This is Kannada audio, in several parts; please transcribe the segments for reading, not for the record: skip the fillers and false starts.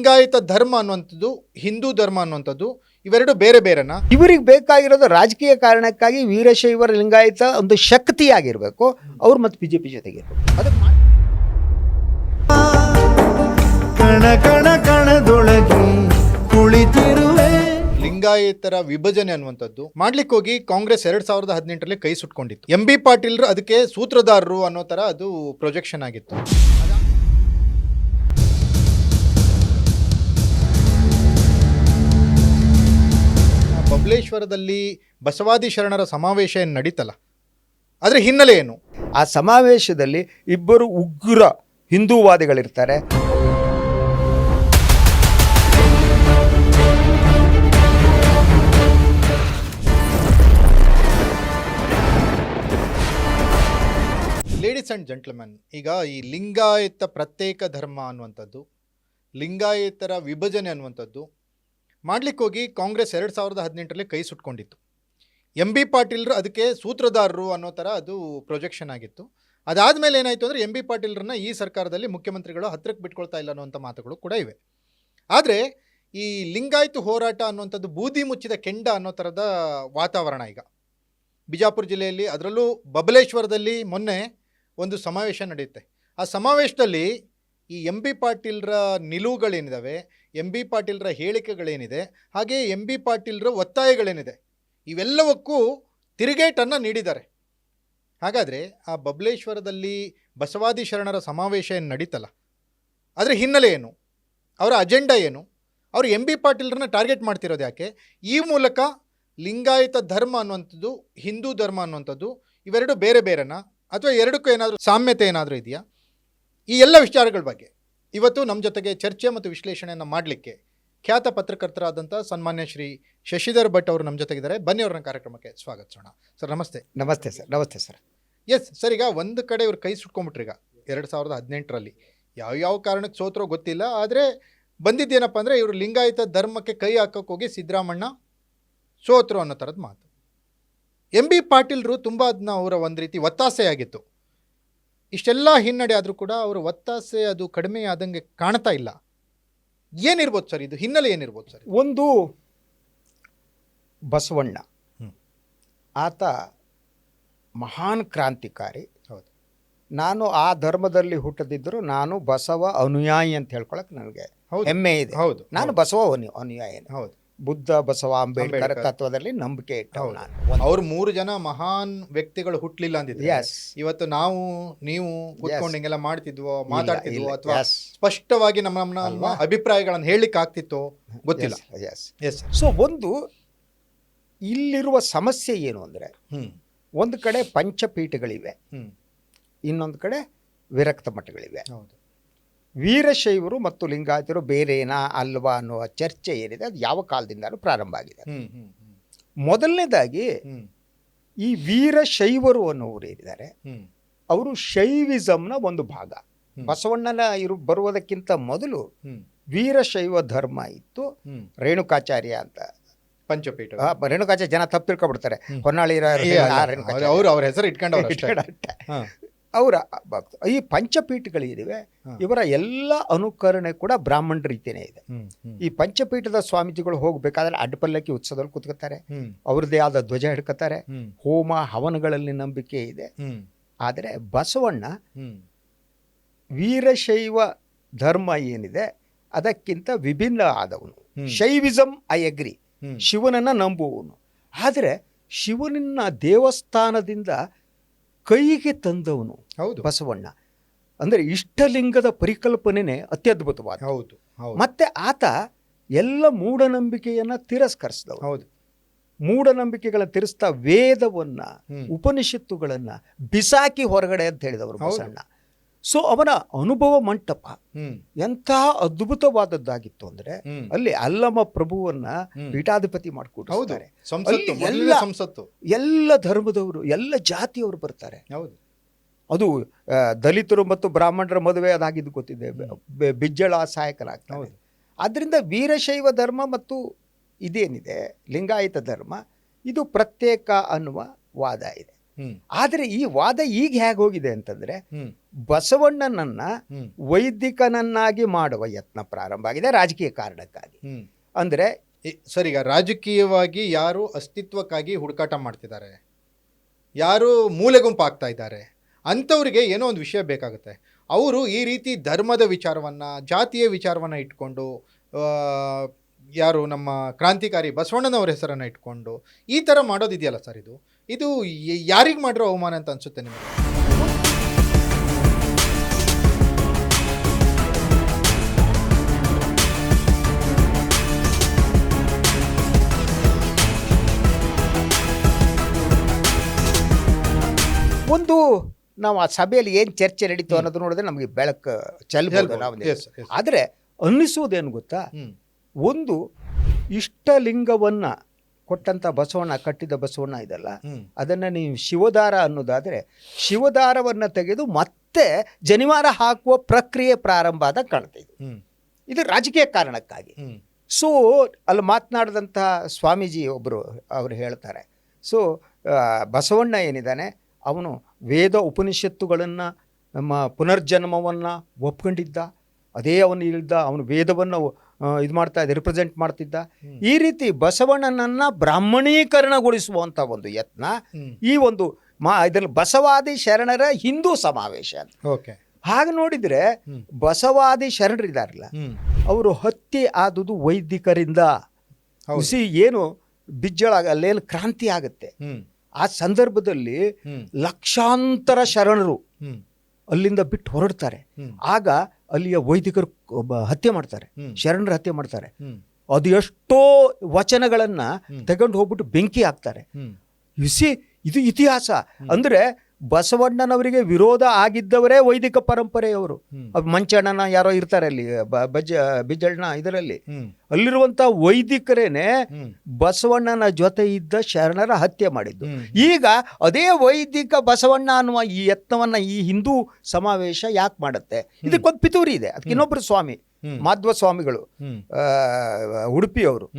ಲಿಂಗಾಯತ ಧರ್ಮ ಅನ್ನುವಂಥದ್ದು ಹಿಂದೂ ಧರ್ಮ ಅನ್ನುವಂಥದ್ದು ಇವೆರಡು ಬೇರೆ ಬೇರೆನಾ? ಇವರಿಗೆ ಬೇಕಾಗಿರೋದು ರಾಜಕೀಯ ಕಾರಣಕ್ಕಾಗಿ ವೀರಶೈವರ ಲಿಂಗಾಯತ ಒಂದು ಶಕ್ತಿಯಾಗಿರಬೇಕು. ಅವ್ರು ಮತ್ತು ಬಿಜೆಪಿ ಜೊತೆಗಿರ್ಬೇಕು. ಅದಕ್ಕೆ ಕಣ ಕಣ ಕಣದೊಳಗೆ ಕುಳಿತಿರುವೆ. ಲಿಂಗಾಯತರ ವಿಭಜನೆ ಅನ್ನುವಂಥದ್ದು ಮಾಡ್ಲಿಕ್ಕೆ ಹೋಗಿ ಕಾಂಗ್ರೆಸ್ 2018ರಲ್ಲಿ ಕೈ ಸುಟ್ಕೊಂಡಿತ್ತು. ಎಂ ಬಿ ಪಾಟೀಲ್ರು ಅದಕ್ಕೆ ಸೂತ್ರಧಾರರು ಅನ್ನೋ ತರ ಅದು ಪ್ರೊಜೆಕ್ಷನ್ ಆಗಿತ್ತು. ಬಬಲೇಶ್ವರದಲ್ಲಿ ಬಸವಾದಿ ಶರಣರ ಸಮಾವೇಶ ಏನು ನಡೀತಲ್ಲ, ಅದರ ಹಿನ್ನೆಲೆ ಏನು? ಆ ಸಮಾವೇಶದಲ್ಲಿ ಇಬ್ಬರು ಉಗ್ರ ಹಿಂದೂವಾದಿಗಳಿರ್ತಾರೆ. ಲೇಡೀಸ್ ಆ್ಯಂಡ್ ಜೆಂಟ್ಲ್ಮನ್, ಈಗ ಈ ಲಿಂಗಾಯತ ಪ್ರತ್ಯೇಕ ಧರ್ಮ ಅನ್ನುವಂಥದ್ದು, ಲಿಂಗಾಯತರ ವಿಭಜನೆ ಅನ್ನುವಂಥದ್ದು ಮಾಡ್ಲಿಕ್ಕೆ ಹೋಗಿ ಕಾಂಗ್ರೆಸ್ 2018ರಲ್ಲಿ ಕೈ ಸುಟ್ಕೊಂಡಿತ್ತು. ಎಂ ಬಿ ಪಾಟೀಲ್ರು ಅದಕ್ಕೆ ಸೂತ್ರಧಾರರು ಅನ್ನೋ ಥರ ಅದು ಪ್ರೊಜೆಕ್ಷನ್ ಆಗಿತ್ತು. ಅದಾದಮೇಲೆ ಏನಾಯಿತು ಅಂದರೆ ಎಂ ಬಿ ಪಾಟೀಲ್ರನ್ನ ಈ ಸರ್ಕಾರದಲ್ಲಿ ಮುಖ್ಯಮಂತ್ರಿಗಳು ಹತ್ತಿರಕ್ಕೆ ಬಿಟ್ಕೊಳ್ತಾ ಇಲ್ಲ ಅನ್ನೋಂಥ ಮಾತುಗಳು ಕೂಡ ಇವೆ. ಆದರೆ ಈ ಲಿಂಗಾಯತ ಹೋರಾಟ ಅನ್ನುವಂಥದ್ದು ಬೂದಿ ಮುಚ್ಚಿದ ಕೆಂಡ ಅನ್ನೋ ಥರದ ವಾತಾವರಣ ಈಗ ಬಿಜಾಪುರ ಜಿಲ್ಲೆಯಲ್ಲಿ, ಅದರಲ್ಲೂ ಬಬಲೇಶ್ವರದಲ್ಲಿ ಮೊನ್ನೆ ಒಂದು ಸಮಾವೇಶ ನಡೆಯುತ್ತೆ. ಆ ಸಮಾವೇಶದಲ್ಲಿ ಈ ಎಂ ಬಿ ಪಾಟೀಲ್ರ ನಿಲುವುಗಳೇನಿದ್ದಾವೆ, ಎಂ ಬಿ ಪಾಟೀಲ್ರ ಹೇಳಿಕೆಗಳೇನಿದೆ, ಹಾಗೆ ಎಂ ಬಿ ಪಾಟೀಲ್ರ ಒತ್ತಾಯಗಳೇನಿದೆ, ಇವೆಲ್ಲವಕ್ಕೂ ತಿರುಗೇಟನ್ನು ನೀಡಿದ್ದಾರೆ. ಹಾಗಾದರೆ ಆ ಬಬಲೇಶ್ವರದಲ್ಲಿ ಬಸವಾದಿ ಶರಣರ ಸಮಾವೇಶ ಏನು ನಡೀತಲ್ಲ, ಅದರ ಹಿನ್ನೆಲೆ ಏನು? ಅವರ ಅಜೆಂಡಾ ಏನು? ಅವರು ಎಂ ಬಿ ಪಾಟೀಲ್ರನ್ನ ಟಾರ್ಗೆಟ್ ಮಾಡ್ತಿರೋದು ಯಾಕೆ? ಈ ಮೂಲಕ ಲಿಂಗಾಯತ ಧರ್ಮ ಅನ್ನುವಂಥದ್ದು ಹಿಂದೂ ಧರ್ಮ ಅನ್ನುವಂಥದ್ದು ಇವೆರಡು ಬೇರೆ ಬೇರೆನಾ, ಅಥವಾ ಎರಡಕ್ಕೂ ಏನಾದರೂ ಸಾಮ್ಯತೆ ಏನಾದರೂ ಇದೆಯಾ? ಈ ಎಲ್ಲ ವಿಚಾರಗಳ ಬಗ್ಗೆ ಇವತ್ತು ನಮ್ಮ ಜೊತೆಗೆ ಚರ್ಚೆ ಮತ್ತು ವಿಶ್ಲೇಷಣೆಯನ್ನು ಮಾಡಲಿಕ್ಕೆ ಖ್ಯಾತ ಪತ್ರಕರ್ತರಾದಂಥ ಸನ್ಮಾನ್ಯ ಶ್ರೀ ಶಶಿಧರ್ ಭಟ್ ಅವರು ನಮ್ಮ ಜೊತೆಗಿದ್ದಾರೆ. ಬನ್ನಿ ಅವ್ರನ್ನ ಕಾರ್ಯಕ್ರಮಕ್ಕೆ ಸ್ವಾಗತಿಸೋಣ. ಸರ್ ನಮಸ್ತೆ. ನಮಸ್ತೆ ಸರ್. ನಮಸ್ತೆ ಸರ್. ಎಸ್ ಸರ್, ಈಗ ಒಂದು ಕಡೆ ಇವ್ರು ಕೈ ಸುಟ್ಕೊಂಡ್ಬಿಟ್ರಿ. ಈಗ 2018ರಲ್ಲಿ ಯಾವ ಕಾರಣಕ್ಕೆ ಸೋತ್ರೋ ಗೊತ್ತಿಲ್ಲ, ಆದರೆ ಬಂದಿದ್ದೇನಪ್ಪ ಅಂದರೆ ಇವರು ಲಿಂಗಾಯತ ಧರ್ಮಕ್ಕೆ ಕೈ ಹಾಕೋಕೆ ಹೋಗಿ ಸಿದ್ದರಾಮಣ್ಣ ಸೋತ್ರು ಅನ್ನೋ ಥರದ ಮಾತು. ಎಂ ಬಿ ಪಾಟೀಲ್ರು ತುಂಬ ಅದನ್ನ ಅವರ ಒಂದು ರೀತಿ ಒತ್ತಾಸೆ ಆಗಿತ್ತು. ಇಷ್ಟೆಲ್ಲ ಹಿನ್ನಡೆ ಆದರೂ ಕೂಡ ಅವರ ಒತ್ತಾಸೆ ಅದು ಕಡಿಮೆ ಆದಂಗೆ ಕಾಣ್ತಾ ಇಲ್ಲ. ಏನಿರ್ಬೋದು ಸರ್ ಇದು ಹಿನ್ನೆಲೆ ಏನಿರ್ಬೋದು ಸರ್? ಒಂದು ಬಸವಣ್ಣ, ಆತ ಮಹಾನ್ ಕ್ರಾಂತಿಕಾರಿ. ಹೌದು. ನಾನು ಆ ಧರ್ಮದಲ್ಲಿ ಹುಟ್ಟದಿದ್ದರೂ ನಾನು ಬಸವ ಅನುಯಾಯಿ ಅಂತ ಹೇಳ್ಕೊಳಕ್ಕೆ ನನಗೆ ಹೆಮ್ಮೆ ಇದೆ. ಹೌದು, ನಾನು ಬಸವ ಅನುಯಾಯಿ. ಹೌದು. ಬುದ್ಧ, ಬಸವ, ಅಂಬೇಡ್ಕರ್ ತತ್ವದಲ್ಲಿ ನಂಬಿಕೆ ಇಟ್ಟವು ನಾನು. ಅವ್ರು 3 ಜನ ಮಹಾನ್ ವ್ಯಕ್ತಿಗಳು ಹುಟ್ಟಲಿಲ್ಲ ಅಂದಿದ್ರು. ಇವತ್ತು ನೀವು ಕೂತ್ಕೊಂಡು ಹಿಂಗೆಲ್ಲ ಮಾಡ್ತಿದ್ವೋ, ಮಾತಾಡ್ತಿದ್ವೋ, ಅಥವಾ ಸ್ಪಷ್ಟವಾಗಿ ನಮ್ಮ ಅಭಿಪ್ರಾಯಗಳನ್ನು ಹೇಳಲಿಕ್ಕೆ ಆಗ್ತಿತ್ತೋ ಗೊತ್ತಿಲ್ಲ. ಸೊ ಒಂದು ಇಲ್ಲಿರುವ ಸಮಸ್ಯೆ ಏನು ಅಂದರೆ, ಒಂದು ಕಡೆ ಪಂಚಪೀಠಗಳಿವೆ, ಇನ್ನೊಂದು ಕಡೆ ವಿರಕ್ತ ಮಠಗಳಿವೆ. ವೀರಶೈವರು ಮತ್ತು ಲಿಂಗಾಯತರು ಬೇರೆನಾ ಅಲ್ವಾ ಅನ್ನುವ ಚರ್ಚೆ ಏನಿದೆ ಅದು ಯಾವ ಕಾಲದಿಂದಲೂ ಪ್ರಾರಂಭ ಆಗಿದೆ. ಮೊದಲನೇದಾಗಿ ಈ ವೀರಶೈವರು ಅನ್ನೋರು ಏನಿದ್ದಾರೆ ಅವರು ಶೈವಿಸಮ್ನ ಒಂದು ಭಾಗ. ಬಸವಣ್ಣನ ಬರುವುದಕ್ಕಿಂತ ಮೊದಲು ವೀರಶೈವ ಧರ್ಮ ಇತ್ತು. ರೇಣುಕಾಚಾರ್ಯ ಅಂತ ಪಂಚಪೀಠ, ರೇಣುಕಾಚಾರ್ಯ ಜನ ತಪ್ಪು ತಿಳ್ಕೊಬಿಡ್ತಾರೆ. ಹೊನ್ನಾಳಿ ಅವ್ರ ಹೆಸರು ಇಟ್ಕೊಂಡ ಅವರ ಈ ಪಂಚಪೀಠಗಳೇನಿವೆ ಇವರ ಎಲ್ಲ ಅನುಕರಣೆ ಕೂಡ ಬ್ರಾಹ್ಮಣ ರೀತಿಯೇ ಇದೆ. ಈ ಪಂಚಪೀಠದ ಸ್ವಾಮೀಜಿಗಳು ಹೋಗ್ಬೇಕಾದ್ರೆ ಅಡ್ಡಪಲ್ಲಕ್ಕಿ ಉತ್ಸವದಲ್ಲಿ ಕೂತ್ಕೋತಾರೆ, ಅವ್ರದ್ದೇ ಆದ ಧ್ವಜ ಹಿಡ್ಕೋತಾರೆ, ಹೋಮ ಹವನಗಳಲ್ಲಿ ನಂಬಿಕೆ ಇದೆ. ಆದರೆ ಬಸವಣ್ಣ ವೀರಶೈವ ಧರ್ಮ ಏನಿದೆ ಅದಕ್ಕಿಂತ ವಿಭಿನ್ನ ಆದವನು. Shaivism I agree, ಶಿವನನ್ನ ನಂಬುವವನು. ಆದರೆ ಶಿವನನ್ನ ದೇವಸ್ಥಾನದಿಂದ ಕೈಗೆ ತಂದವನು ಬಸವಣ್ಣ. ಅಂದರೆ ಇಷ್ಟಲಿಂಗದ ಪರಿಕಲ್ಪನೆ ಅತ್ಯದ್ಭುತವಾದ. ಮತ್ತೆ ಆತ ಎಲ್ಲ ಮೂಢನಂಬಿಕೆಯನ್ನ ತಿರಸ್ಕರಿಸಿದವ. ಮೂಢನಂಬಿಕೆಗಳನ್ನ ತಿರಸ್ತಾ ವೇದವನ್ನ, ಉಪನಿಷತ್ತುಗಳನ್ನ ಬಿಸಾಕಿ ಹೊರಗಡೆ ಅಂತ ಹೇಳಿದವರು ಬಸವಣ್ಣ. ಸೊ ಅವನ ಅನುಭವ ಮಂಟಪ ಎಂತಹ ಅದ್ಭುತವಾದದ್ದಾಗಿತ್ತು ಅಂದ್ರೆ ಅಲ್ಲಿ ಅಲ್ಲಮ ಪ್ರಭುವನ್ನ ಪೀಠಾಧಿಪತಿ ಮಾಡಿಕೊಡ್ತಾರೆ. ಎಲ್ಲ ಧರ್ಮದವರು, ಎಲ್ಲ ಜಾತಿಯವರು ಬರ್ತಾರೆ. ಅದು ದಲಿತರು ಮತ್ತು ಬ್ರಾಹ್ಮಣರ ಮದುವೆ ಅದಾಗಿದ್ದು ಗೊತ್ತಿದೆ. ಬಿಜ್ಜಳ ಸಹಾಯಕರಾಗ್ತಾರೆ. ಆದ್ದರಿಂದ ವೀರಶೈವ ಧರ್ಮ ಮತ್ತು ಇದೇನಿದೆ ಲಿಂಗಾಯತ ಧರ್ಮ ಇದು ಪ್ರತ್ಯೇಕ ಅನ್ನುವ ವಾದ ಇದೆ. ಆದರೆ ಈ ವಾದ ಈಗ ಹೇಗೆ ಹೋಗಿದೆ ಅಂತಂದ್ರೆ ಹ್ಮ್ ಬಸವಣ್ಣನನ್ನ ಹ್ಮ್ ವೈದಿಕನನ್ನಾಗಿ ಮಾಡುವ ಯತ್ನ ಪ್ರಾರಂಭ ಆಗಿದೆ ರಾಜಕೀಯ ಕಾರಣಕ್ಕಾಗಿ. ಹ್ಮ್ ಅಂದ್ರೆ ಸರ್, ಈಗ ರಾಜಕೀಯವಾಗಿ ಯಾರು ಅಸ್ತಿತ್ವಕ್ಕಾಗಿ ಹುಡುಕಾಟ ಮಾಡ್ತಿದ್ದಾರೆ, ಯಾರು ಮೂಲೆ ಗುಂಪು ಆಗ್ತಾ ಇದ್ದಾರೆ, ಅಂಥವ್ರಿಗೆ ಏನೋ ಒಂದು ವಿಷಯ ಬೇಕಾಗುತ್ತೆ. ಅವರು ಈ ರೀತಿ ಧರ್ಮದ ವಿಚಾರವನ್ನು, ಜಾತಿಯ ವಿಚಾರವನ್ನು ಇಟ್ಕೊಂಡು, ಯಾರು ನಮ್ಮ ಕ್ರಾಂತಿಕಾರಿ ಬಸವಣ್ಣನವರ ಹೆಸರನ್ನು ಇಟ್ಕೊಂಡು ಈ ಥರ ಮಾಡೋದಿದೆಯಲ್ಲ ಸರ್, ಇದು ಯಾರಿಗೆ ಮಾಡಿರೋ ಅವಮಾನ ಅಂತ ಅನಿಸುತ್ತೆ ನಿಮಗೆ? ಒಂದು ನಾವು ಆ ಸಭೆಯಲ್ಲಿ ಏನು ಚರ್ಚೆ ನಡೀತು ಅನ್ನೋದು ನೋಡಿದ್ರೆ ನಮಗೆ ಬೆಳಕು ಚೆಲ್ಬೋದು ನಾವು. ಆದರೆ ಅನ್ನಿಸುವುದೇನು ಗೊತ್ತಾ, ಒಂದು ಇಷ್ಟಲಿಂಗವನ್ನ ಕೊಟ್ಟಂತ ಬಸವಣ್ಣ, ಕಟ್ಟಿದ ಬಸವಣ್ಣ ಇದಲ್ಲ, ಅದನ್ನ ನೀವು ಶಿವದಾರ ಅನ್ನೋದಾದ್ರೆ ಶಿವದಾರವನ್ನ ತೆಗೆದು ಮತ್ತೆ ಜನಿವಾರ ಹಾಕುವ ಪ್ರಕ್ರಿಯೆ ಪ್ರಾರಂಭ ಆದ ಕಾಣ್ತಾ ಇದು ರಾಜಕೀಯ ಕಾರಣಕ್ಕಾಗಿ. ಸೊ ಅಲ್ಲಿ ಮಾತನಾಡಿದಂತಹ ಸ್ವಾಮೀಜಿ ಒಬ್ಬರು ಅವರು ಹೇಳ್ತಾರೆ, ಸೊ ಬಸವಣ್ಣ ಏನಿದ್ದಾನೆ ಅವನು ವೇದ ಉಪನಿಷತ್ತುಗಳನ್ನು, ನಮ್ಮ ಪುನರ್ಜನ್ಮವನ್ನು ಒಪ್ಕೊಂಡಿದ್ದ, ಅದೇ ಅವನು ಹೇಳಿದ್ದ, ಅವನು ವೇದವನ್ನು ಇದು ಮಾಡ್ತಾ ಇದ್ದ, ರಿಪ್ರೆಸೆಂಟ್ ಮಾಡ್ತಿದ್ದ. ಈ ರೀತಿ ಬಸವಣ್ಣನನ್ನು ಬ್ರಾಹ್ಮಣೀಕರಣಗೊಳಿಸುವಂಥ ಒಂದು ಯತ್ನ ಈ ಒಂದು ಇದರಲ್ಲಿ ಬಸವಾದಿ ಶರಣರ ಹಿಂದೂ ಸಮಾವೇಶ ಅಂತ. ಓಕೆ, ಹಾಗೆ ನೋಡಿದರೆ ಬಸವಾದಿ ಶರಣರಿದ್ದಾರಲ್ಲ, ಅವರು ಹತ್ಯೆ ಆದುದು ವೈದಿಕರಿಂದ. ಏನು ಬಿಜ್ಜಳ ಅಲ್ಲೇನು ಕ್ರಾಂತಿ ಆಗುತ್ತೆ, ಆ ಸಂದರ್ಭದಲ್ಲಿ ಲಕ್ಷಾಂತರ ಶರಣರು ಅಲ್ಲಿಂದ ಬಿಟ್ಟು ಹೊರಡ್ತಾರೆ. ಆಗ ಅಲ್ಲಿಯ ವೈದಿಕರು ಹತ್ಯೆ ಮಾಡ್ತಾರೆ, ಶರಣರ ಹತ್ಯೆ ಮಾಡ್ತಾರೆ. ಅದು ಎಷ್ಟೋ ವಚನಗಳನ್ನ ತಗೊಂಡು ಹೋಗ್ಬಿಟ್ಟು ಬೆಂಕಿ ಹಾಕ್ತಾರೆ. ಇದು ಇತಿಹಾಸ. ಅಂದ್ರೆ ಬಸವಣ್ಣನವರಿಗೆ ವಿರೋಧ ಆಗಿದ್ದವರೇ ವೈದಿಕ ಪರಂಪರೆಯವರು. ಮಂಚಣ್ಣನ ಯಾರೋ ಇರ್ತಾರೆ ಅಲ್ಲಿ ಬಿಜ್ಜಳ್ನ ಇದರಲ್ಲಿ, ಅಲ್ಲಿರುವಂತ ವೈದಿಕರೇನೆ ಬಸವಣ್ಣನ ಜೊತೆ ಇದ್ದ ಶರಣರ ಹತ್ಯೆ ಮಾಡಿದ್ದು. ಈಗ ಅದೇ ವೈದಿಕ ಬಸವಣ್ಣ ಅನ್ನುವ ಈ ಯತ್ನವನ್ನ ಈ ಹಿಂದೂ ಸಮಾವೇಶ ಯಾಕೆ ಮಾಡುತ್ತೆ? ಇದಕ್ಕೊಂದು ಪಿತೂರಿ ಇದೆ. ಅದಕ್ಕೆ ಇನ್ನೊಬ್ರು ಸ್ವಾಮಿ, ಮಾಧ್ವ ಸ್ವಾಮಿಗಳು, ಉಡುಪಿಯವರು,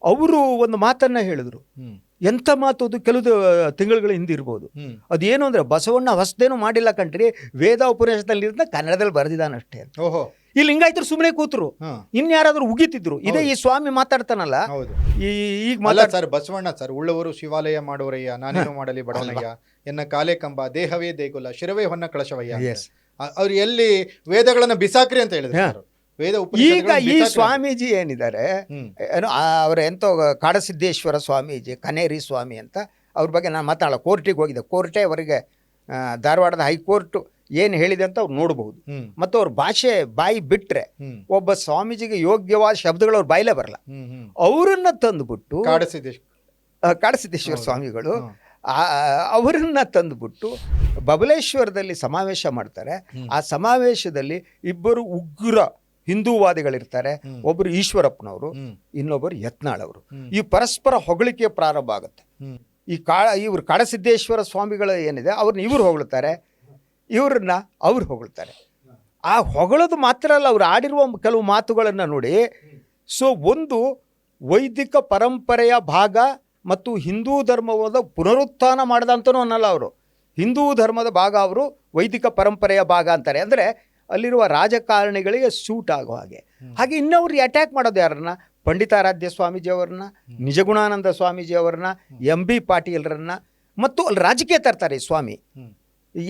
ಅವರು ಒಂದು ಮಾತನ್ನ ಹೇಳಿದ್ರು. ಎಂಥ ಮಾತು ಅದು, ಕೆಲವು ತಿಂಗಳುಗಳ ಹಿಂದೆ ಇರ್ಬೋದು. ಅದೇನು ಅಂದ್ರೆ ಬಸವಣ್ಣ ಹೊಸದೇನು ಮಾಡಿಲ್ಲ ಕಣ್ರಿ, ವೇದ ಉಪನಿಷತ್ತಲ್ಲಿ ಕನ್ನಡದಲ್ಲಿ ಬರೆದಿದ್ದಾನಷ್ಟೇ. ಈ ಲಿಂಗಾಯತರು ಸುಮ್ಮನೆ ಕೂತರು, ಇನ್ಯಾರಾದ್ರೂ ಉಗಿತಿದ್ರು. ಇದೇ ಈ ಸ್ವಾಮಿ ಮಾತಾಡ್ತಾನಲ್ಲ ಈಗ ಸರ್, ಬಸವಣ್ಣ ಸರ್, ಉಳ್ಳವರು ಶಿವಾಲಯ ಮಾಡುವರಯ್ಯ, ನಾನೇನು ಮಾಡಲಿ ಬಡವನಯ್ಯ, ಎನ್ನ ಕಾಲೇ ಕಂಬ, ದೇಹವೇ ದೇಗುಲ, ಶಿರವೇ ಹೊನ್ನ ಕಳಶವಯ್ಯ. ಅವ್ರು ಎಲ್ಲಿ ವೇದಗಳನ್ನ ಬಿಸಾಕ್ರಿ ಅಂತ ಹೇಳಿದ್ರು. ಈಗ ಈ ಸ್ವಾಮೀಜಿ ಏನಿದ್ದಾರೆ, ಅವರ ಎಂತೋ ಕಾಡಸಿದ್ದೇಶ್ವರ ಸ್ವಾಮೀಜಿ, ಕನೇರಿ ಸ್ವಾಮಿ ಅಂತ, ಅವ್ರ ಬಗ್ಗೆ ನಾನು ಮಾತಾಡಲ್ಲ. ಕೋರ್ಟಿಗೆ ಹೋಗಿದ್ದೆ, ಕೋರ್ಟೇ ಅವರಿಗೆ ಧಾರವಾಡದ ಹೈಕೋರ್ಟ್ ಏನು ಹೇಳಿದೆ ಅಂತ ಅವ್ರು ನೋಡಬಹುದು. ಮತ್ತು ಅವ್ರ ಬಾಯಿ ಬಿಟ್ರೆ ಒಬ್ಬ ಸ್ವಾಮೀಜಿಗೆ ಯೋಗ್ಯವಾದ ಶಬ್ದಗಳು ಅವ್ರ ಬಾಯಿಲೇ ಬರಲ್ಲ. ಅವರನ್ನ ತಂದುಬಿಟ್ಟು ಕಾಡಸಿದ್ದೇಶ್ವರ ಸ್ವಾಮಿಗಳು ಅವರನ್ನ ತಂದುಬಿಟ್ಟು ಬಬಲೇಶ್ವರದಲ್ಲಿ ಸಮಾವೇಶ ಮಾಡ್ತಾರೆ. ಆ ಸಮಾವೇಶದಲ್ಲಿ ಇಬ್ಬರು ಉಗ್ರ ಹಿಂದೂವಾದಿಗಳಿರ್ತಾರೆ. ಒಬ್ಬರು ಈಶ್ವರಪ್ಪನವರು, ಇನ್ನೊಬ್ಬರು ಯತ್ನಾಳವರು. ಈ ಪರಸ್ಪರ ಹೊಗಳಿಕೆ ಪ್ರಾರಂಭ ಆಗುತ್ತೆ. ಇವರು ಕಾಡಸಿದ್ದೇಶ್ವರ ಸ್ವಾಮಿಗಳು ಏನಿದೆ ಅವ್ರನ್ನ ಇವ್ರು ಹೊಗಳ್ತಾರೆ, ಇವ್ರನ್ನ ಅವ್ರು ಹೊಗಳ್ತಾರೆ. ಆ ಹೊಗಳೋದು ಮಾತ್ರ ಅಲ್ಲ, ಅವ್ರು ಆಡಿರುವ ಕೆಲವು ಮಾತುಗಳನ್ನು ನೋಡಿ. ಸೊ ಒಂದು ವೈದಿಕ ಪರಂಪರೆಯ ಭಾಗ ಮತ್ತು ಹಿಂದೂ ಧರ್ಮವಾದ ಪುನರುತ್ಥಾನ ಮಾಡಿದಂತನೂ ಅನ್ನಲ್ಲ. ಅವರು ಹಿಂದೂ ಧರ್ಮದ ಭಾಗ, ಅವರು ವೈದಿಕ ಪರಂಪರೆಯ ಭಾಗ ಅಂತಾರೆ. ಅಂದರೆ ಅಲ್ಲಿರುವ ರಾಜಕಾರಣಿಗಳಿಗೆ ಸೂಟ್ ಆಗೋ ಹಾಗೆ ಇನ್ನವ್ರಿಗೆ ಅಟ್ಯಾಕ್ ಮಾಡೋದು ಯಾರನ್ನ? ಪಂಡಿತಾರಾಧ್ಯ ಸ್ವಾಮೀಜಿಯವರನ್ನ, ನಿಜಗುಣಾನಂದ ಸ್ವಾಮೀಜಿಯವರನ್ನ, MB ಪಾಟೀಲ್ರನ್ನ, ಮತ್ತು ಅಲ್ಲಿ ರಾಜಕೀಯ ತರ್ತಾರೆ. ಈ ಸ್ವಾಮಿ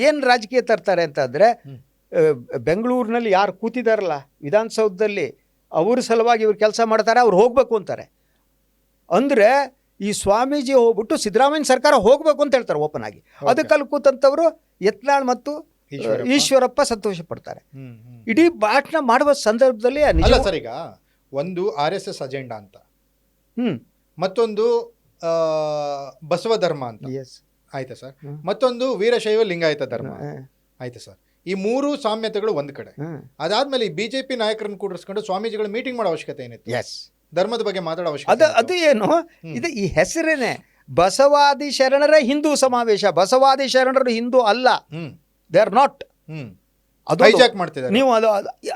ಏನು ರಾಜಕೀಯ ತರ್ತಾರೆ ಅಂತಂದರೆ, ಬೆಂಗಳೂರಿನಲ್ಲಿ ಯಾರು ಕೂತಿದಾರಲ್ಲ ವಿಧಾನಸೌಧದಲ್ಲಿ, ಅವ್ರ ಸಲುವಾಗಿ ಇವ್ರು ಕೆಲಸ ಮಾಡ್ತಾರೆ, ಅವ್ರು ಹೋಗಬೇಕು ಅಂತಾರೆ. ಅಂದರೆ ಈ ಸ್ವಾಮೀಜಿ ಹೋಗ್ಬಿಟ್ಟು ಸಿದ್ದರಾಮಯ್ಯ ಸರ್ಕಾರ ಹೋಗಬೇಕು ಅಂತ ಹೇಳ್ತಾರೆ ಓಪನ್ ಆಗಿ. ಅದಕ್ಕಲ್ಲಿ ಕೂತಂಥವರು ಯತ್ನಾಳ್ ಮತ್ತು ಈಶ್ವರಪ್ಪ ಸಂತೋಷ ಪಡ್ತಾರೆ. ಇಡೀ ಭಾಷಣ ಮಾಡುವ ಸಂದರ್ಭದಲ್ಲಿ ಸರ್, ಈಗ ಒಂದು RSS ಅಜೆಂಡಾ ಅಂತ, ಮತ್ತೊಂದು ಬಸವ ಧರ್ಮ ಅಂತ, ಆಯ್ತಾ ಸರ್, ಮತ್ತೊಂದು ವೀರಶೈವ ಲಿಂಗಾಯತ ಧರ್ಮ, ಆಯ್ತಾ ಸರ್. ಈ ಮೂರು ಸಾಮ್ಯತೆಗಳು ಒಂದ್ ಕಡೆ. ಅದಾದ್ಮೇಲೆ ಈ BJP ನಾಯಕರನ್ನು ಕೂಡಿಸ್ಕೊಂಡು ಸ್ವಾಮೀಜಿಗಳು ಮೀಟಿಂಗ್ ಮಾಡೋ ಅವಶ್ಯಕತೆ ಏನಿತ್ತು? ಧರ್ಮದ ಬಗ್ಗೆ ಮಾತಾಡೋ ಅವಶ್ಯಕತೆ ಅದು ಏನು ಇದು? ಈ ಹೆಸರೇನೆ ಬಸವಾದಿ ಶರಣರ ಹಿಂದೂ ಸಮಾವೇಶ. ಬಸವಾದಿ ಶರಣರು ಹಿಂದೂ ಅಲ್ಲ, ದೇ ಆರ್ ನಾಟ್. ಅದು ಹೈಜಾಕ್ ಮಾಡ್ತಿದ್ದಾರೆ ನೀವು.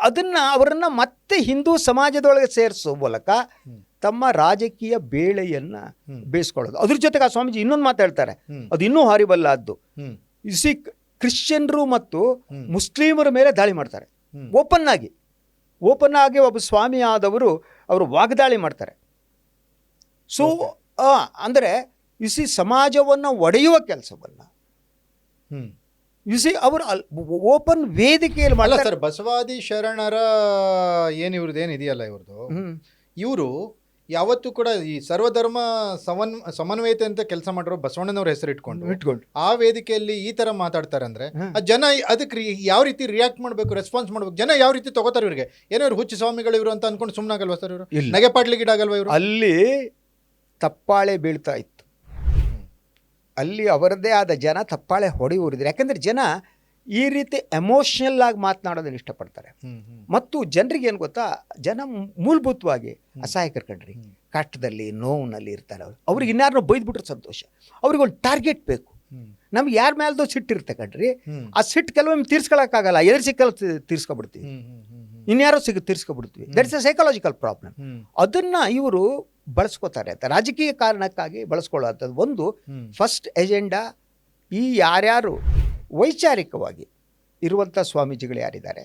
ಅದನ್ನ ಅವರನ್ನ ಮತ್ತೆ ಹಿಂದೂ ಸಮಾಜದೊಳಗೆ ಸೇರಿಸೋ ಮೂಲಕ ತಮ್ಮ ರಾಜಕೀಯ ಬೇಳೆಯನ್ನ ಬೇಯಿಸ್ಕೊಳ್ಳೋದು. ಅದ್ರ ಜೊತೆಗೆ ಆ ಸ್ವಾಮೀಜಿ ಇನ್ನೊಂದು ಮಾತು ಹೇಳ್ತಾರೆ, ಅದು ಇನ್ನೂ ಹಾರಿಬಲ್ ಆದ್ದು. ಇಸಿ ಕ್ರಿಶ್ಚಿಯನ್ರು ಮತ್ತು ಮುಸ್ಲಿಮರ ಮೇಲೆ ದಾಳಿ ಮಾಡ್ತಾರೆ. ಓಪನ್ ಆಗಿ ಒಬ್ಬ ಸ್ವಾಮಿ ಆದವರು ಅವರು ವಾಗ್ದಾಳಿ ಮಾಡ್ತಾರೆ. ಸೊ ಅಂದರೆ ಇಸಿ ಸಮಾಜವನ್ನು ಒಡೆಯುವ ಕೆಲಸವನ್ನು ಅವರು ಓಪನ್ ವೇದಿಕೆಯಲ್ಲಿ ಅಲ್ಲ ಮಾಡಲ್ಲ ಸರ್. ಬಸವಾದಿ ಶರಣರ ಏನಿದೆಯಲ್ಲ ಇವರು ಯಾವತ್ತೂ ಕೂಡ ಈ ಸರ್ವಧರ್ಮ ಸಮನ್ವಯತೆ ಅಂತ ಕೆಲಸ ಮಾಡಿರೋ ಬಸವಣ್ಣನವ್ರ ಹೆಸರು ಇಟ್ಕೊಂಡು ಆ ವೇದಿಕೆಯಲ್ಲಿ ಈ ತರ ಮಾತಾಡ್ತಾರೆ ಅಂದ್ರೆ ಆ ಜನ ಅದಕ್ಕೆ ಯಾವ ರೀತಿ ರಿಯಾಕ್ಟ್ ಮಾಡಬೇಕು, ರೆಸ್ಪಾನ್ಸ್ ಮಾಡ್ಬೇಕು, ಜನ ಯಾವ ರೀತಿ ತಗೋತಾರೆ ಇವ್ರಿಗೆ? ಏನೋ ಇವ್ರು ಹುಚ್ಚು ಸ್ವಾಮಿಗಳು ಇವರು ಅಂತ ಅನ್ಕೊಂಡು ಸುಮ್ಮನಾಗಲ್ವಾ ಸರ್ ಇವರು? ನಗೆಪಾಟ್ಲಿಗಿಡಾಗಲ್ವಾ ಇವರು? ಅಲ್ಲಿ ತಪ್ಪಾಳೆ ಬೀಳ್ತಾ ಇತ್ತು. ಅಲ್ಲಿ ಅವರದ್ದೇ ಆದ ಜನ ತಪ್ಪಾಳೆ ಹೊಡೆಯುವುದಿಲ್ಲ. ಯಾಕಂದ್ರೆ ಜನ ಈ ರೀತಿ ಎಮೋಷನಲ್ ಆಗಿ ಮಾತನಾಡೋದನ್ನ ಇಷ್ಟಪಡ್ತಾರೆ. ಮತ್ತು ಜನರಿಗೆ ಏನು ಗೊತ್ತಾ, ಜನ ಮೂಲಭೂತವಾಗಿ ಅಸಹಾಯಕರು ಕಣ್ರಿ, ಕಷ್ಟದಲ್ಲಿ ನೋವಿನಲ್ಲಿ ಇರ್ತಾರೆ. ಅವ್ರಿಗೆ ಇನ್ಯಾರನ್ನೋ ಬೈದ್ಬಿಟ್ರೆ ಸಂತೋಷ, ಅವ್ರಿಗೆ ಒಂದು ಟಾರ್ಗೆಟ್ ಬೇಕು. ನಮ್ಗೆ ಯಾರ ಮೇಲ್ದೋ ಸಿಟ್ಟಿರುತ್ತೆ ಕಣ್ರಿ, ಆ ಸಿಟ್ಟು ಕೆಲವೊಮ್ಮೆ ತೀರ್ಸ್ಕೊಳಕ್ಕಾಗಲ್ಲ, ಎದುರು ಸಿಕ್ಕಲ್ಲ ತೀರ್ಸ್ಕೊಬಿಡ್ತೀವಿ, ಇನ್ಯಾರೋ ತೀರ್ಸ್ಕೊಬಿಡ್ತೀವಿ. That is a psychological problem. ಅದನ್ನ ಇವರು ಬಳಸ್ಕೋತಾರೆ ಅಂತ ರಾಜಕೀಯ ಕಾರಣಕ್ಕಾಗಿ ಬಳಸ್ಕೊಳ್ಳುವಂಥದ್ದು. ಒಂದು ಫಸ್ಟ್ ಎಜೆಂಡಾ, ಈ ಯಾರ್ಯಾರು ವೈಚಾರಿಕವಾಗಿ ಇರುವಂಥ ಸ್ವಾಮೀಜಿಗಳು ಯಾರಿದ್ದಾರೆ,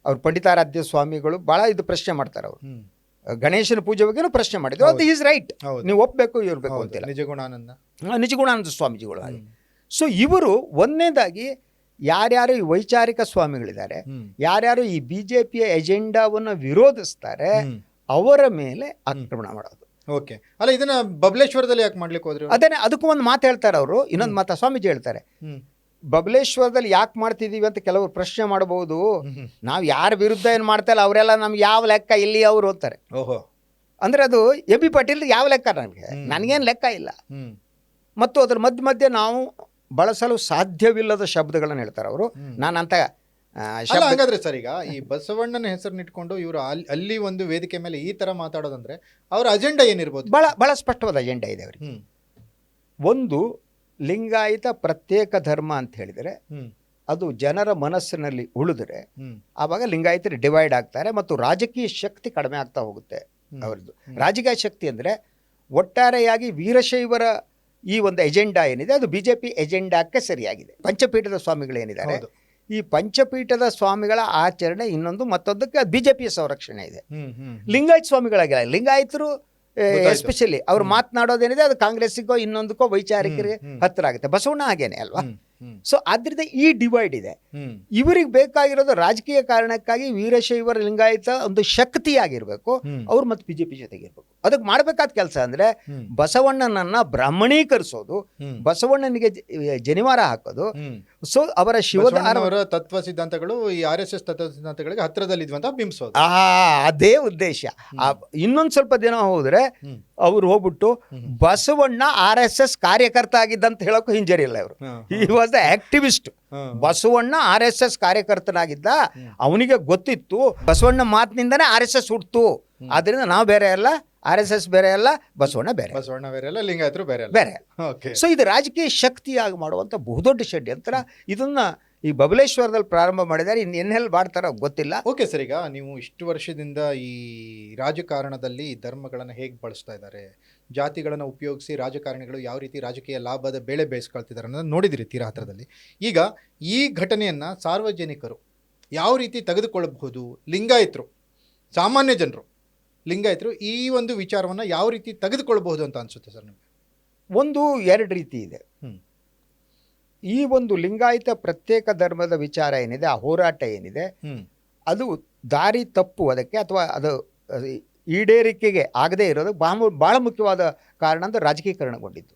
ಅವ್ರು ಪಂಡಿತಾರಾಧ್ಯ ಸ್ವಾಮಿಗಳು ಭಾಳ ಇದು ಪ್ರಶ್ನೆ ಮಾಡ್ತಾರೆ. ಅವರು ಗಣೇಶನ ಪೂಜೆ ಬಗ್ಗೆನೂ ಪ್ರಶ್ನೆ ಮಾಡಿದ್ರು. ಅದು ಈಸ್ ರೈಟ್, ನೀವು ಒಪ್ಪಬೇಕು ಇರಬೇಕು ಅಂತಿಲ್ಲ. ನಿಜಗುಣಾನಂದ ಸ್ವಾಮೀಜಿಗಳು ಹಾಗೆ. ಸೊ ಇವರು ಒಂದನೇದಾಗಿ ಯಾರ್ಯಾರು ಈ ವೈಚಾರಿಕ ಸ್ವಾಮಿಗಳಿದ್ದಾರೆ, ಯಾರ್ಯಾರು ಈ BJPಯ ಎಜೆಂಡಾವನ್ನು ವಿರೋಧಿಸ್ತಾರೆ, ಅವರ ಮೇಲೆ ಆಕ್ರಮಣ ಮಾಡೋದು. ಓಕೆ. ಅಲ್ಲ, ಇದನ್ನ ಬಬಲೇಶ್ವರದಲ್ಲಿ ಯಾಕೆ ಮಾಡ್ಲಿಕ್ಕೆ ಹೋದ್ರು? ಅದಕ್ಕೂ ಒಂದು ಮಾತು ಹೇಳ್ತಾರೆ ಅವರು. ಇನ್ನೊಂದು ಮಾತು ಸ್ವಾಮೀಜಿ ಹೇಳ್ತಾರೆ, ಬಬಲೇಶ್ವರದಲ್ಲಿ ಯಾಕೆ ಮಾಡ್ತಿದೀವಿ ಅಂತ ಕೆಲವರು ಪ್ರಶ್ನೆ ಮಾಡಬಹುದು. ನಾವು ಯಾರ ವಿರುದ್ಧ ಏನು ಮಾಡ್ತಾ ಇಲ್ಲ, ಅವರೆಲ್ಲ ನಮ್ಗೆ ಯಾವ ಲೆಕ್ಕ ಇಲ್ಲಿ ಅವರು ಅಂತಾರೆ. ಓಹೋ. ಅಂದ್ರೆ ಅದು ಎ ಬಿ ಪಾಟೀಲ್ ಯಾವ ಲೆಕ್ಕ, ನನಗೇನು ಲೆಕ್ಕ ಇಲ್ಲ. ಮತ್ತು ಅದ್ರ ಮಧ್ಯೆ ನಾವು ಬಳಸಲು ಸಾಧ್ಯವಿಲ್ಲದ ಶಬ್ದಗಳನ್ನು ಹೇಳ್ತಾರೆ ಅವರು. ನಾನಂತ ಹಾಗಾದ್ರೆ ಸರ್, ಈಗ ಈ ಬಸವಣ್ಣನ ಹೆಸರನ್ನ ಇಟ್ಕೊಂಡು ಇವರು ಅಲ್ಲಿ ಒಂದು ವೇದಿಕೆ ಮೇಲೆ ಈ ತರ ಮಾತಾಡೋದಂದ್ರೆ ಅವರ ಅಜೆಂಡಾ ಏನಿರ್ಬೋದು? ಬಹಳ ಸ್ಪಷ್ಟವಾದ ಅಜೆಂಡಾ ಇದೆ ಅವರಿಗೆ. ಒಂದು, ಲಿಂಗಾಯತ ಪ್ರತ್ಯೇಕ ಧರ್ಮ ಅಂತ ಹೇಳಿದರೆ ಅದು ಜನರ ಮನಸ್ಸಿನಲ್ಲಿ ಉಳಿದ್ರೆ ಆವಾಗ ಲಿಂಗಾಯತರು ಡಿವೈಡ್ ಆಗ್ತಾರೆ ಮತ್ತು ರಾಜಕೀಯ ಶಕ್ತಿ ಕಡಿಮೆ ಆಗ್ತಾ ಹೋಗುತ್ತೆ ಅವರದ್ದು. ರಾಜಕೀಯ ಶಕ್ತಿ ಅಂದರೆ ಒಟ್ಟಾರೆಯಾಗಿ ವೀರಶೈವರ ಈ ಒಂದು ಎಜೆಂಡಾ ಏನಿದೆ ಅದು BJP ಎಜೆಂಡಾಕ್ಕೆ ಸರಿಯಾಗಿದೆ. ಪಂಚಪೀಠದ ಸ್ವಾಮಿಗಳು ಏನಿದ್ದಾರೆ, ಈ ಪಂಚಪೀಠದ ಸ್ವಾಮಿಗಳ ಆಚರಣೆ ಇನ್ನೊಂದು, ಮತ್ತೊಂದಕ್ಕೆ BJPಯ ಸಂರಕ್ಷಣೆ ಇದೆ. ಲಿಂಗಾಯತ ಸ್ವಾಮಿಗಳಾಗಿಲ್ಲ. ಲಿಂಗಾಯತರು ಎಸ್ಪೆಷಲಿ ಅವ್ರು ಮಾತನಾಡೋದೇನಿದೆ ಅದು ಕಾಂಗ್ರೆಸ್ಸಿಗೋ ಇನ್ನೊಂದಕ್ಕೋ ವೈಚಾರಿಕರಿಗೆ ಹತ್ತಿರ ಆಗುತ್ತೆ. ಬಸವಣ್ಣ ಹಾಗೇನೆ ಅಲ್ವಾ? ಸೊ ಆದ್ರಿಂದ ಈ ಡಿವೈಡ್ ಇದೆ. ಇವರಿಗೆ ಬೇಕಾಗಿರೋದು ರಾಜಕೀಯ ಕಾರಣಕ್ಕಾಗಿ ವೀರಶೈವರ ಲಿಂಗಾಯತ ಒಂದು ಶಕ್ತಿಯಾಗಿರ್ಬೇಕು, ಅವ್ರು ಮತ್ತೆ BJP ಜೊತೆಗಿರ್ಬೇಕು. ಅದಕ್ಕೆ ಮಾಡಬೇಕಾದ ಕೆಲಸ ಅಂದ್ರೆ ಬಸವಣ್ಣನನ್ನ ಬ್ರಾಹ್ಮಣೀಕರಿಸೋದು, ಬಸವಣ್ಣನಿಗೆ ಜನಿವಾರ ಹಾಕೋದು. ಸೊ ಅವರ ಶಿವದಾರ ತತ್ವ ಸಿದ್ಧಾಂತಗಳು ಈ RSS ತತ್ವ ಸಿದ್ಧಾಂತಗಳಿಗೆ ಹತ್ತಿರದಲ್ಲಿದ್ವಂತ ಬಿಂಬಿಸೋದು, ಅದೇ ಉದ್ದೇಶ. ಇನ್ನೊಂದು ಸ್ವಲ್ಪ ದಿನ ಹೋದ್ರೆ ಅವ್ರು ಹೋಗ್ಬಿಟ್ಟು ಬಸವಣ್ಣ RSS ಕಾರ್ಯಕರ್ತ ಆಗಿದ್ದಂತ ಹೇಳೋಕೆ ಹಿಂಜರಿಲ್ಲ. ಅವರು ಈ was the activist. Basavanna RSS ಕಾರ್ಯಕರ್ತನಾಗಿದ್ದ, ಅವನಿಗೆ ಗೊತ್ತಿತ್ತು ಬಸವಣ್ಣ ಮಾತಿನಿಂದನೇ RSS ಹುಡ್ತು. ಆದ್ರಿಂದ ನಾವು ಬೇರೆ ಅಲ್ಲ, RSS ಬೇರೆ ಅಲ್ಲ, ಬಸವಣ್ಣ ಬೇರೆ ಅಲ್ಲ, ಲಿಂಗಾಯತರು ಬೇರೆ. ಸೊ ಇದು ರಾಜಕೀಯ ಶಕ್ತಿಯಾಗಿ ಮಾಡುವಂತ ಬಹುದೊಡ್ಡ ಷಡ್ಯಂತ್ರ. ಇದನ್ನ ಈ ಬಬಲೇಶ್ವರದಲ್ಲಿ ಪ್ರಾರಂಭ ಮಾಡಿದ್ದಾರೆ, ಇನ್ನೆಲ್ಲಿ ಮಾಡ್ತಾರೋ ಗೊತ್ತಿಲ್ಲ. ಓಕೆ ಸರ್, ಈಗ ನೀವು ಇಷ್ಟು ವರ್ಷದಿಂದ ಈ ರಾಜಕಾರಣದಲ್ಲಿ ಧರ್ಮಗಳನ್ನು ಹೇಗೆ ಬಳಸ್ತಾ ಇದ್ದಾರೆ, ಜಾತಿಗಳನ್ನು ಉಪಯೋಗಿಸಿ ರಾಜಕಾರಣಿಗಳು ಯಾವ ರೀತಿ ರಾಜಕೀಯ ಲಾಭದ ಬೆಳೆ ಬೇಯಿಸ್ಕೊಳ್ತಿದ್ದಾರೆ ಅನ್ನೋದನ್ನು ನೋಡಿದಿರಿ ತೀರಾ ಹತ್ರದಲ್ಲಿ. ಈಗ ಈ ಘಟನೆಯನ್ನು ಸಾರ್ವಜನಿಕರು ಯಾವ ರೀತಿ ತೆಗೆದುಕೊಳ್ಳಬಹುದು, ಲಿಂಗಾಯತರು, ಸಾಮಾನ್ಯ ಜನರು ಲಿಂಗಾಯತರು ಈ ಒಂದು ವಿಚಾರವನ್ನು ಯಾವ ರೀತಿ ತೆಗೆದುಕೊಳ್ಳಬಹುದು ಅಂತ ಅನಿಸುತ್ತೆ ಸರ್ ನಿಮಗೆ? ಒಂದು ಎರಡು ರೀತಿ ಇದೆ. ಈ ಒಂದು ಲಿಂಗಾಯತ ಪ್ರತ್ಯೇಕ ಧರ್ಮದ ವಿಚಾರ ಏನಿದೆ, ಆ ಹೋರಾಟ ಏನಿದೆ, ಅದು ದಾರಿ ತಪ್ಪುವುದಕ್ಕೆ ಅಥವಾ ಅದು ಈಡೇರಿಕೆಗೆ ಆಗದೇ ಇರೋದು ಬಹಳ ಮುಖ್ಯವಾದ ಕಾರಣ ಅಂತ ರಾಜಕೀಕರಣಗೊಂಡಿದ್ದು.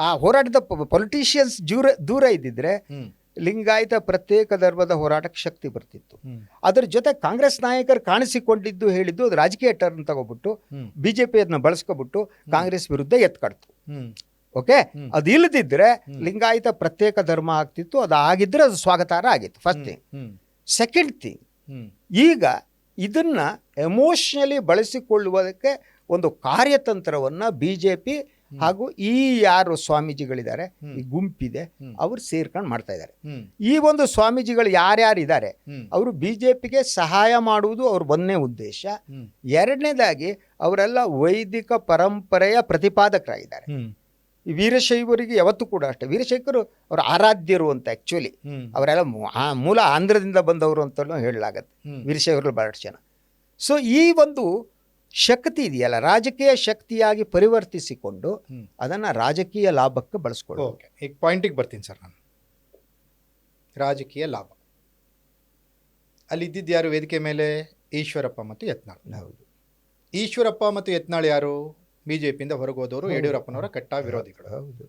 ಆ ಹೋರಾಟದ ಪೊಲಿಟಿಷಿಯನ್ಸ್ ದೂರ ಇದ್ದಿದ್ರೆ ಲಿಂಗಾಯತ ಪ್ರತ್ಯೇಕ ಧರ್ಮದ ಹೋರಾಟಕ್ಕೆ ಶಕ್ತಿ ಬರ್ತಿತ್ತು. ಅದರ ಜೊತೆ ಕಾಂಗ್ರೆಸ್ ನಾಯಕರು ಕಾಣಿಸಿಕೊಂಡಿದ್ದು ಹೇಳಿದ್ದು ಅದು ರಾಜಕೀಯ ಟರ್ನ್ ತಗೋಬಿಟ್ಟು BJP ಅದನ್ನ ಬಳಸ್ಕೊಬಿಟ್ಟು ಕಾಂಗ್ರೆಸ್ ವಿರುದ್ಧ ಎತ್ಕಡ್ತು. ಓಕೆ, ಅದು ಇಲ್ಲದಿದ್ರೆ ಲಿಂಗಾಯತ ಪ್ರತ್ಯೇಕ ಧರ್ಮ ಆಗ್ತಿತ್ತು. ಅದು ಆಗಿದ್ರೆ ಅದು ಸ್ವಾಗತಾರ್ಹ ಆಗಿತ್ತು. First thing. ಸೆಕೆಂಡ್ ಥಿಂಗ್, ಈಗ ಇದನ್ನ ಎಮೋಷನಲಿ ಬಳಸಿಕೊಳ್ಳುವುದಕ್ಕೆ ಒಂದು ಕಾರ್ಯತಂತ್ರವನ್ನು BJP ಹಾಗೂ ಈ ಯಾರು ಸ್ವಾಮೀಜಿಗಳಿದ್ದಾರೆ, ಈ ಗುಂಪಿದೆ, ಅವ್ರು ಸೇರ್ಕೊಂಡು ಮಾಡ್ತಾ ಇದ್ದಾರೆ. ಈ ಒಂದು ಸ್ವಾಮೀಜಿಗಳು ಯಾರ್ಯಾರು ಇದ್ದಾರೆ ಅವರು ಬಿಜೆಪಿಗೆ ಸಹಾಯ ಮಾಡುವುದು ಅವ್ರ ಒಂದನೇ ಉದ್ದೇಶ. ಎರಡನೇದಾಗಿ ಅವರೆಲ್ಲ ವೈದಿಕ ಪರಂಪರೆಯ ಪ್ರತಿಪಾದಕರಾಗಿದ್ದಾರೆ. ಈ ವೀರಶೈವರಿಗೆ ಯಾವತ್ತೂ ಕೂಡ ಅಷ್ಟೇ, ವೀರಶೈವರು ಅವರ ಆರಾಧ್ಯರು ಅಂತ ಆ್ಯಕ್ಚುಲಿ ಅವರೆಲ್ಲ ಮೂಲ ಆಂಧ್ರದಿಂದ ಬಂದವರು ಅಂತಲೂ ಹೇಳಲಾಗತ್ತೆ ವೀರಶೈವರು ಬಹಳಷ್ಟು ಜನ. ಸೊ ಈ ಒಂದು ಶಕ್ತಿ ಇದೆಯಲ್ಲ, ರಾಜಕೀಯ ಶಕ್ತಿಯಾಗಿ ಪರಿವರ್ತಿಸಿಕೊಂಡು ಅದನ್ನು ರಾಜಕೀಯ ಲಾಭಕ್ಕೆ ಬಳಸ್ಕೊಳ್ಳೋ. ಓಕೆ, ಈಗ ಪಾಯಿಂಟಿಗೆ ಬರ್ತೀನಿ ಸರ್ ನಾನು. ರಾಜಕೀಯ ಲಾಭ ಅಲ್ಲಿ ಇದ್ದಿದ್ದು ಯಾರು ವೇದಿಕೆ ಮೇಲೆ? ಈಶ್ವರಪ್ಪ ಮತ್ತು ಯತ್ನಾಳ್. ಹೌದು, ಈಶ್ವರಪ್ಪ ಮತ್ತು ಯತ್ನಾಳ್ ಯಾರು? ಬಿಜೆಪಿಯಿಂದ ಹೊರಗೆ ಹೋದವರು, ಯಡಿಯೂರಪ್ಪನವರ ಕಟ್ಟ ವಿರೋಧಿಗಳು. ಹೌದು,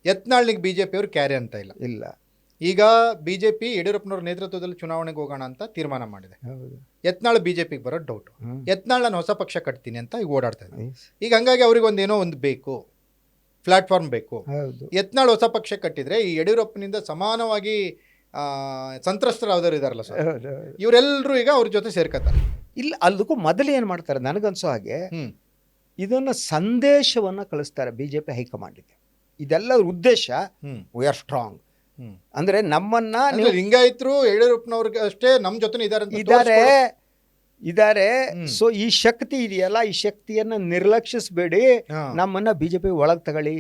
ಯತ್ನಾಳ್ನಿಗೆ ಬಿಜೆಪಿಯವರು ಕ್ಯಾರಿ ಅಂತ ಇಲ್ಲ. ಈಗ ಬಿಜೆಪಿ ಯಡಿಯೂರಪ್ಪನವ್ರ ನೇತೃತ್ವದಲ್ಲಿ ಚುನಾವಣೆಗೆ ಹೋಗೋಣ ಅಂತ ತೀರ್ಮಾನ ಮಾಡಿದೆ. ಹೌದು, ಯತ್ನಾಳ್ ಬಿಜೆಪಿಗೆ ಬರೋದು ಡೌಟು. ಯತ್ನಾಳ್ ನಾನು ಹೊಸ ಪಕ್ಷ ಕಟ್ತೀನಿ ಅಂತ ಈಗ ಓಡಾಡ್ತಾ ಇದ್ದಾರೆ. ಈಗ ಹಂಗಾಗಿ ಅವ್ರಿಗೆ ಒಂದೇನೋ ಒಂದು ಬೇಕು, ಪ್ಲಾಟ್ಫಾರ್ಮ್ ಬೇಕು. ಹೌದು, ಯತ್ನಾಳ್ ಹೊಸ ಪಕ್ಷ ಕಟ್ಟಿದ್ರೆ ಈ ಯಡಿಯೂರಪ್ಪನಿಂದ ಸಮಾನವಾಗಿ ಸಂತ್ರಸ್ತರು ಯಾವ್ದಾರು ಇದಾರಲ್ಲ ಸರ್, ಇವರೆಲ್ಲರೂ ಈಗ ಅವ್ರ ಜೊತೆ ಸೇರ್ಕತ್ತಾರೆ. ಇಲ್ಲ, ಅದಕ್ಕೂ ಮೊದಲು ಏನು ಮಾಡ್ತಾರೆ ನನಗನ್ಸೋ ಹಾಗೆ, ಇದನ್ನು ಸಂದೇಶವನ್ನು ಕಳಿಸ್ತಾರೆ ಬಿಜೆಪಿ ಹೈಕಮಾಂಡಿಗೆ. ಇದೆಲ್ಲ ಉದ್ದೇಶ ವಿ ಆರ್ ಸ್ಟ್ರಾಂಗ್, ಅಂದ್ರೆ ನಮ್ಮನ್ನ ಲಿಂಗಾಯತರು ಯಡಿಯೂರಪ್ಪನವ್ರಿಗೆ ಅಷ್ಟೇ ನಮ್ಮ ಜೊತೆ ಇದಾರೆ. ಸೊ ಈ ಶಕ್ತಿ ಇದೆಯಲ್ಲ, ಈ ಶಕ್ತಿಯನ್ನ ನಿರ್ಲಕ್ಷಿಸಬೇಡಿ, ನಮ್ಮನ್ನ ಬಿಜೆಪಿ ಒಳಗೆ ತಗೊಳ್ಳಿ.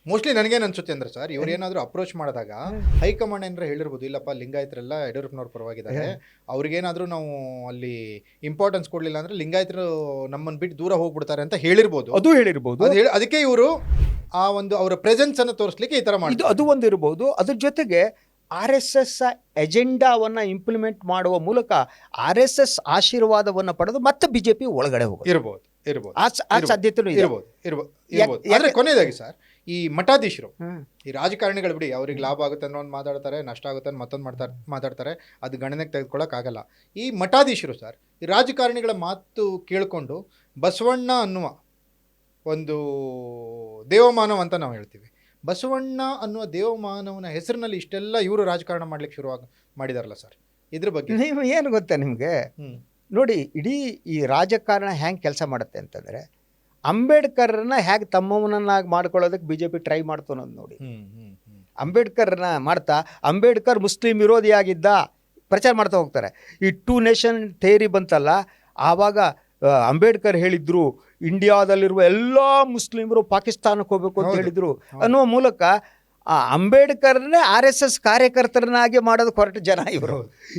ಮೋಸ್ಟ್ಲಿ ನನಗೇನು ಅನ್ಸುತ್ತೆ ಅಂದ್ರೆ ಸರ್, ಇವ್ರು ಏನಾದ್ರು ಅಪ್ರೋಚ್ ಮಾಡಿದಾಗ ಹೈಕಮಾಂಡ್ ಏನಾದ್ರು ಹೇಳಿರ್ಬೋದು, ಇಲ್ಲಪ್ಪ ಲಿಂಗಾಯತರೆಲ್ಲ ಯಡಿಯೂರಪ್ಪನವ್ರ ಪರವಾಗಿದ್ದಾರೆ, ಅವ್ರಿಗೇನಾದ್ರೂ ನಾವು ಅಲ್ಲಿ ಇಂಪಾರ್ಟೆನ್ಸ್ ಕೊಡ್ಲಿಲ್ಲ ಅಂದ್ರೆ ಲಿಂಗಾಯತರು ನಮ್ಮನ್ನು ಬಿಟ್ಟು ದೂರ ಹೋಗ್ಬಿಡ್ತಾರೆ ಅಂತ ಹೇಳಿರ್ಬೋದು. ಅದು ಹೇಳಿರ್ಬೋದು. ಅದಕ್ಕೆ ಇವರು ಆ ಒಂದು ಅವರ ಪ್ರೆಸೆನ್ಸ್ ಅನ್ನು ತೋರಿಸ್ಲಿಕ್ಕೆ ಈ ತರ ಮಾಡಿದ್ದು, ಅದು ಒಂದು ಇರಬಹುದು. ಅದ್ರ ಜೊತೆಗೆ RSS ಎಜೆಂಡಾವನ್ನ ಇಂಪ್ಲಿಮೆಂಟ್ ಮಾಡುವ ಮೂಲಕ RSS ಆಶೀರ್ವಾದವನ್ನ ಪಡೆದು ಮತ್ತೆ ಬಿಜೆಪಿ ಒಳಗಡೆ ಹೋಗೋದು ಇರ್ಬೋದು. ಆ ಸಾಧ್ಯತೆ ಇರ್ಬೋದು. ಕೊನೆಯದಾಗಿ ಸರ್, ಈ ಮಠಾಧೀಶರು, ಈ ರಾಜಕಾರಣಿಗಳು ಬಿಡಿ, ಅವ್ರಿಗೆ ಲಾಭ ಆಗುತ್ತೆ ಅನ್ನೋ ಒಂದು ಮಾತಾಡ್ತಾರೆ, ನಷ್ಟ ಆಗುತ್ತೆ ಅನ್ನೋ ಮತ್ತೊಂದು ಮಾತಾಡ್ತಾರೆ, ಅದು ಗಣನೆಗೆ ತೆಗೆದುಕೊಳ್ಳೋಕ್ಕಾಗಲ್ಲ. ಈ ಮಠಾಧೀಶರು ಸರ್, ಈ ರಾಜಕಾರಣಿಗಳ ಮಾತು ಕೇಳಿಕೊಂಡು ಬಸವಣ್ಣ ಅನ್ನುವ ಒಂದು ದೇವಮಾನವ ಅಂತ ನಾವು ಹೇಳ್ತೀವಿ, ಬಸವಣ್ಣ ಅನ್ನುವ ದೇವಮಾನವನ ಹೆಸರಿನಲ್ಲಿ ಇಷ್ಟೆಲ್ಲ ಇವರು ರಾಜಕಾರಣ ಮಾಡ್ಲಿಕ್ಕೆ ಮಾಡಿದಾರಲ್ಲ ಸರ್, ಇದ್ರ ಬಗ್ಗೆ ನೀವು ಏನು ಗೊತ್ತಾ ನಿಮಗೆ? ನೋಡಿ, ಇಡೀ ಈ ರಾಜಕಾರಣ ಹ್ಯಾಂಗೆ ಕೆಲಸ ಮಾಡುತ್ತೆ ಅಂತಂದರೆ, ಅಂಬೇಡ್ಕರ್ನ ಹೇಗೆ ತಮ್ಮವನನ್ನಾಗಿ ಮಾಡ್ಕೊಳ್ಳೋದಕ್ಕೆ ಬಿಜೆಪಿ ಟ್ರೈ ಮಾಡ್ತು ಅನ್ನೋದು ನೋಡಿ. ಅಂಬೇಡ್ಕರ್ನ ಮಾಡ್ತಾ ಅಂಬೇಡ್ಕರ್ ಮುಸ್ಲಿಂ ವಿರೋಧಿಯಾಗಿದ್ದ ಪ್ರಚಾರ ಮಾಡ್ತಾ ಹೋಗ್ತಾರೆ. ಈ 2 ನೇಷನ್ ಥಿಯರಿ ಬಂತಲ್ಲ, ಆವಾಗ ಅಂಬೇಡ್ಕರ್ ಹೇಳಿದ್ರು ಇಂಡಿಯಾದಲ್ಲಿರುವ ಎಲ್ಲ ಮುಸ್ಲಿಮರು ಪಾಕಿಸ್ತಾನಕ್ಕೆ ಹೋಗ್ಬೇಕು ಅಂತ ಹೇಳಿದ್ರು ಅನ್ನುವ ಮೂಲಕ ಆ ಅಂಬೇಡ್ಕರ್ನೇ RSS ಕಾರ್ಯಕರ್ತರನ್ನಾಗಿ ಮಾಡೋದಕ್ಕೆ ಹೊರಟ ಜನ ಇವರು.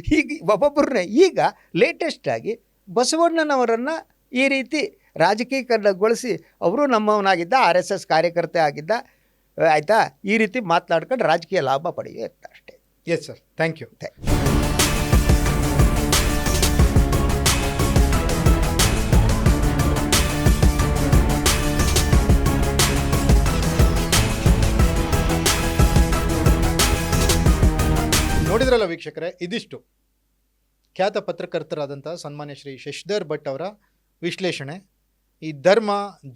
ಹೀಗೆ ಒಬ್ಬೊಬ್ಬರನ್ನೇ ಈಗ ಲೇಟೆಸ್ಟ್ ಆಗಿ ಬಸವಣ್ಣನವರನ್ನು ಈ ರೀತಿ ರಾಜಕೀಯಕರಣಗೊಳಿಸಿ ಅವರು ನಮ್ಮವನಾಗಿದ್ದ, RSS ಕಾರ್ಯಕರ್ತೆ ಆಗಿದ್ದ, ಆಯಿತಾ, ಈ ರೀತಿ ಮಾತನಾಡ್ಕೊಂಡು ರಾಜಕೀಯ ಲಾಭ ಪಡೆಯುತ್ತೆ ಅಷ್ಟೇ. Yes sir, thank you. ನೋಡಿದ್ರಲ್ಲ ವೀಕ್ಷಕರೇ, ಇದಿಷ್ಟು ಖ್ಯಾತ ಪತ್ರಕರ್ತರಾದಂಥ ಸನ್ಮಾನ್ಯ ಶ್ರೀ ಶಶಿಧರ್ ಭಟ್ ಅವರ ವಿಶ್ಲೇಷಣೆ. ಈ ಧರ್ಮ,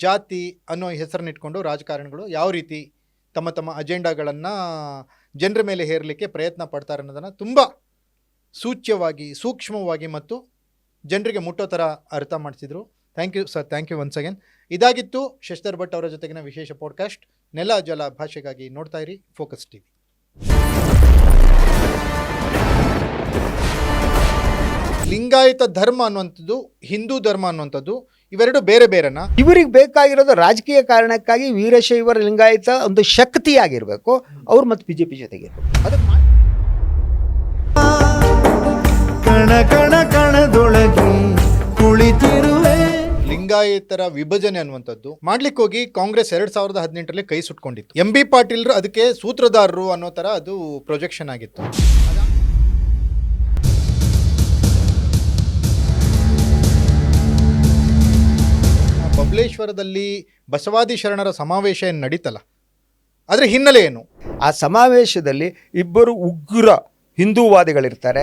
ಜಾತಿ ಅನ್ನೋ ಹೆಸರನ್ನಿಟ್ಕೊಂಡು ರಾಜಕಾರಣಿಗಳು ಯಾವ ರೀತಿ ತಮ್ಮ ತಮ್ಮ ಅಜೆಂಡಾಗಳನ್ನು ಜನರ ಮೇಲೆ ಹೇರಲಿಕ್ಕೆ ಪ್ರಯತ್ನ ಪಡ್ತಾರೆ ಅನ್ನೋದನ್ನು ತುಂಬ ಸೂಚ್ಯವಾಗಿ, ಸೂಕ್ಷ್ಮವಾಗಿ ಮತ್ತು ಜನರಿಗೆ ಮುಟ್ಟೋ ಥರ ಅರ್ಥ ಮಾಡಿಸಿದರು. Thank you sir, thank you once again. ಇದಾಗಿತ್ತು ಶಶಿಧರ್ ಭಟ್ ಅವರ ಜೊತೆಗಿನ ವಿಶೇಷ ಪಾಡ್ಕಾಸ್ಟ್. ನೆಲ ಜಲ ಭಾಷೆಗಾಗಿ ನೋಡ್ತಾ ಇರಿ ಫೋಕಸ್ ಟಿವಿ. ಲಿಂಗಾಯತ ಧರ್ಮ ಅನ್ನುವಂಥದ್ದು, ಹಿಂದೂ ಧರ್ಮ ಅನ್ನುವಂಥದ್ದು ಇವೆರಡು ಬೇರೆ ಬೇರೆನಾ? ಇವರಿಗೆ ಬೇಕಾಗಿರೋದು ರಾಜಕೀಯ ಕಾರಣಕ್ಕಾಗಿ ವೀರಶೈವರ ಲಿಂಗಾಯತ ಒಂದು ಶಕ್ತಿಯಾಗಿರಬೇಕು, ಅವ್ರು ಮತ್ತು ಬಿಜೆಪಿ ಜೊತೆಗಿರ್ಬೇಕು. ಅದಕ್ಕೆ ಕಣ ಕಣ ಕಣದೊಳಗೆ ಕುಳಿತಿರುವೆ. ಲಿಂಗಾಯತರ ವಿಭಜನೆ ಅನ್ನುವಂಥದ್ದು ಮಾಡ್ಲಿಕ್ಕೆ ಹೋಗಿ ಕಾಂಗ್ರೆಸ್ 2018ರಲ್ಲಿ ಕೈ ಸುಟ್ಕೊಂಡಿತ್ತು. MB ಪಾಟೀಲ್ರು ಅದಕ್ಕೆ ಸೂತ್ರಧಾರರು ಅನ್ನೋ ಥರ ಅದು ಪ್ರೊಜೆಕ್ಷನ್ ಆಗಿತ್ತು. ಬಬಲೇಶ್ವರದಲ್ಲಿ ಬಸವಾದಿ ಶರಣರ ಸಮಾವೇಶ ಏನು ನಡೀತಲ್ಲ, ಅದರ ಹಿನ್ನೆಲೆ ಏನು? ಆ ಸಮಾವೇಶದಲ್ಲಿ ಇಬ್ಬರು ಉಗ್ರ ಹಿಂದೂವಾದಿಗಳಿರ್ತಾರೆ.